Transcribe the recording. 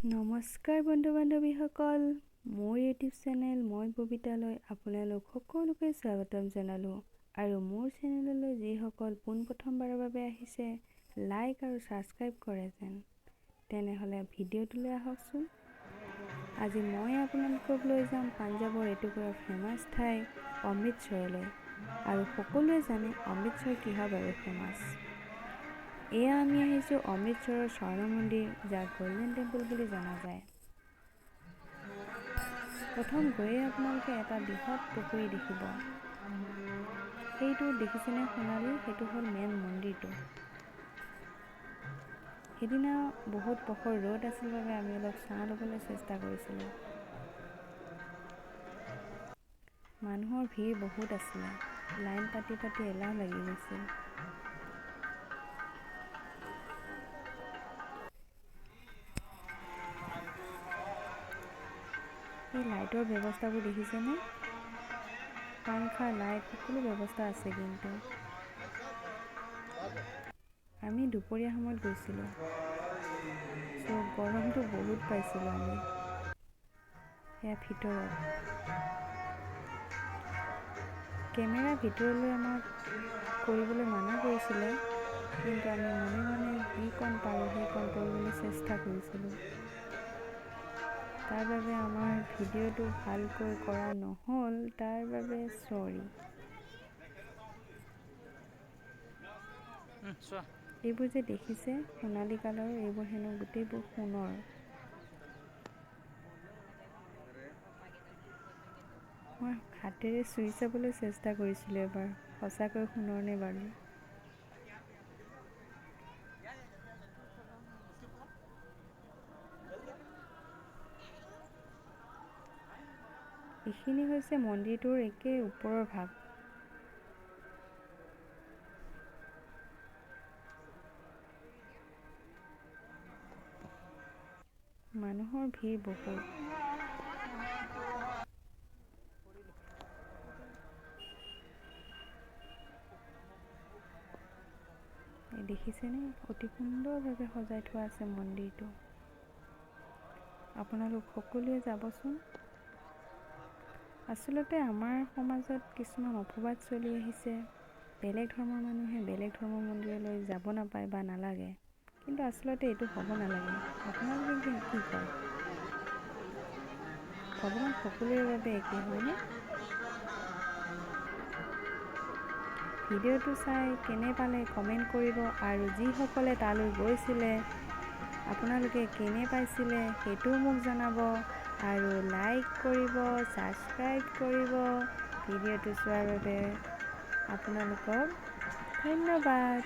নমস্কাৰ বন্ধু বান্ধৱীসকল, মোৰ ইউটিউব চেনেল মই ববিতালৈ আপোনালোক সকলোকে স্বাগতম জনালোঁ। আৰু মোৰ চেনেললৈ যিসকল পোনপ্ৰথমবাৰৰ বাবে আহিছে, লাইক আৰু ছাবস্ক্ৰাইব কৰে তেনেহ'লে ভিডিঅ'টোলৈ আহকচোন। আজি মই আপোনালোকক লৈ যাম পাঞ্জাৱৰ এটুকুৰা ফেমাছ ঠাই অমৃতসৰলৈ। আৰু সকলোৱে জানে অমৃতসৰ কিহৰ বাবে ফেমাছ। এয়া আমি আহিছোঁ অমৃতসৰৰ স্বৰ্ণ মন্দিৰ, যাক গল্ডেন টেম্পল বুলি জনা যায়। প্ৰথম গৈয়ে আপোনালোকে এটা বৃহৎ পুখুৰী দেখিব। সেইটো দেখিছেনে সোণালী? সেইটো হ'ল মেইন মন্দিৰটো। সেইদিনা বহুত প্ৰখৰ ৰ'দ আছিল বাবে আমি অলপ ছাঁ ল'বলৈ চেষ্টা কৰিছিলোঁ। মানুহৰ ভিৰ বহুত আছিলে, লাইন পাতি এলাহ লাগি গৈছিল। এই লাইটৰ ব্যৱস্থাবোৰ দেখিছেনে? পাংখা, লাইট সকলো ব্যৱস্থা আছে। কিন্তু আমি দুপৰীয়া সময়ত গৈছিলোঁ, গৰমটো বহুত পাইছিলোঁ আমি। সেয়া ভিতৰত কেমেৰা ভিতৰলৈ আমাক কৰিবলৈ মানা কৰিছিলে, কিন্তু আমি মনে মনে যিকণ পাৰোঁ সেইকণ কৰিবলৈ চেষ্টা কৰিছিলোঁ। তাৰ বাবে আমাৰ ভিডিঅ'টো ভালকৈ কৰা নহ'ল, তাৰ বাবে চৰি। এইবোৰ যে দেখিছে সোণালী কালাৰৰ, এইবোৰ হেনো গোটেইবোৰ সোণৰ। মই হাতেৰে চুই চাবলৈ চেষ্টা কৰিছিলোঁ এবাৰ, সঁচাকৈ সোণৰ নে বাৰু। এইখিনি হৈছে মন্দিৰটোৰ একে ওপৰৰ ভাগ। মানুহৰ ভিৰ বহুত। দেখিছেনে? অতি সুন্দৰভাৱে সজাই থোৱা আছে মন্দিৰটো। আপোনালোক সকলোৱে যাবচোন। আচলতে আমাৰ সমাজত কিছুমান অপবাদ চলি আহিছে। বেলেগ ধৰ্মৰ মানুহে বেলেগ ধৰ্মৰ মন্দিৰলৈ যাব নাপায় বা নালাগে, কিন্তু আচলতে এইটো হ'ব নালাগে। আপোনালোকে কি কয়? ভগৱান সকলোৰে বাবে একে হয়নে? ভিডিঅ'টো চাই কেনে পালে কমেণ্ট কৰিব, আৰু যিসকলে তালৈ গৈছিলে আপোনালোকে কেনে পাইছিলে সেইটোও মোক জনাব। আৰু লাইক কৰিব, ছাবস্ক্ৰাইব কৰিব। ভিডিঅ'টো চোৱাৰ বাবে আপোনালোকক ধন্যবাদ।